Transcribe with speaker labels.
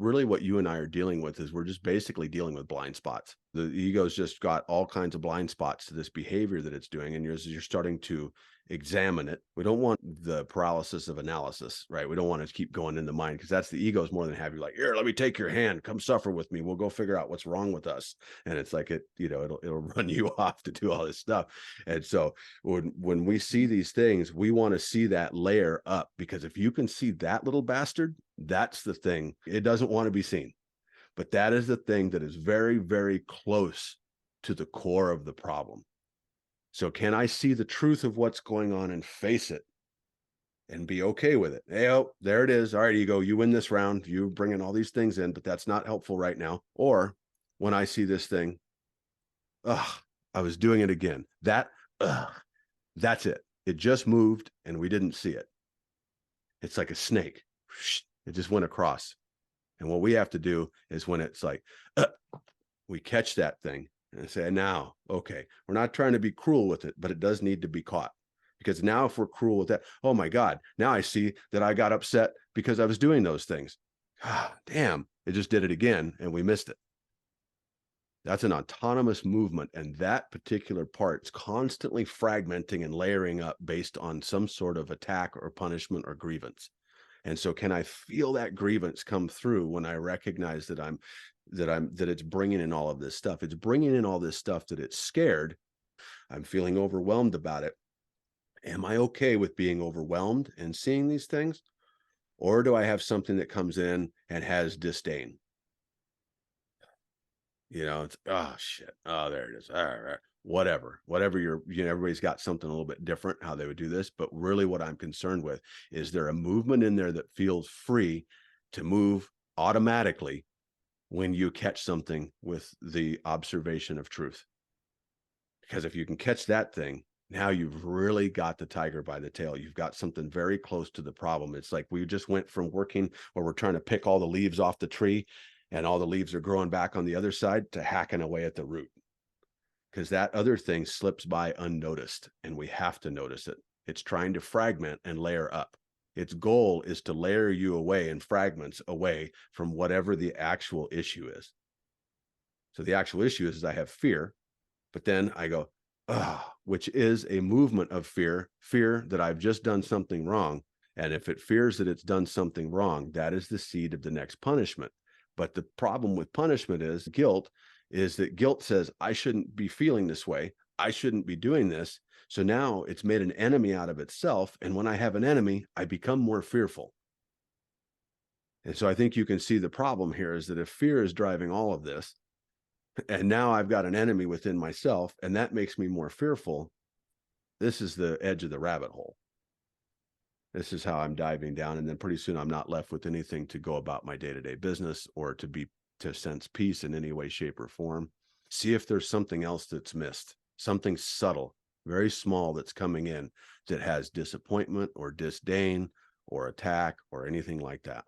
Speaker 1: really what you and I are dealing with is we're just basically dealing with blind spots. The ego's just got all kinds of blind spots to this behavior that it's doing, and you're starting to examine it. We don't want the paralysis of analysis, right? We don't want to keep going in the mind because that's the ego's more than happy. Like, here, let me take your hand, come suffer with me. We'll go figure out what's wrong with us. And it's like it'll run you off to do all this stuff. And so when we see these things, we want to see that layer up because if you can see that little bastard, that's the thing. It doesn't want to be seen. But that is the thing that is very, very close to the core of the problem. So can I see the truth of what's going on and face it and be okay with it? Hey, oh, there it is. All right, ego, you win this round. You bringing all these things in, but that's not helpful right now. Or when I see this thing, ugh, I was doing it again. That's it. It just moved and we didn't see it. It's like a snake. It just went across. And what we have to do is when it's like, we catch that thing and say, now, okay, we're not trying to be cruel with it, but it does need to be caught. Because now if we're cruel with that, oh my God, now I see that I got upset because I was doing those things. Ah, damn, it just did it again and we missed it. That's an autonomous movement. And that particular part is constantly fragmenting and layering up based on some sort of attack or punishment or grievance. And so can I feel that grievance come through when I recognize that it's bringing in all of this stuff? It's bringing in all this stuff that it's scared. I'm feeling overwhelmed about it. Am I okay with being overwhelmed and seeing these things? Or do I have something that comes in and has disdain? It's, oh shit. Oh, there it is. All right. Whatever everybody's got something a little bit different how they would do this. But really what I'm concerned with is there a movement in there that feels free to move automatically when you catch something with the observation of truth? Because if you can catch that thing, now you've really got the tiger by the tail. You've got something very close to the problem. It's like we just went from working where we're trying to pick all the leaves off the tree and all the leaves are growing back on the other side to hacking away at the root. Because that other thing slips by unnoticed and we have to notice it. It's trying to fragment and layer up. Its goal is to layer you away in fragments away from whatever the actual issue is. So the actual issue is I have fear, but then I go, which is a movement of fear that I've just done something wrong. And if it fears that it's done something wrong, that is the seed of the next punishment. But the problem with punishment is that guilt says, I shouldn't be feeling this way. I shouldn't be doing this. So now it's made an enemy out of itself. And when I have an enemy, I become more fearful. And so I think you can see the problem here is that if fear is driving all of this, and now I've got an enemy within myself, and that makes me more fearful, this is the edge of the rabbit hole. This is how I'm diving down. And then pretty soon I'm not left with anything to go about my day-to-day business or to sense peace in any way, shape, or form. See if there's something else that's missed, something subtle, very small that's coming in that has disappointment or disdain or attack or anything like that.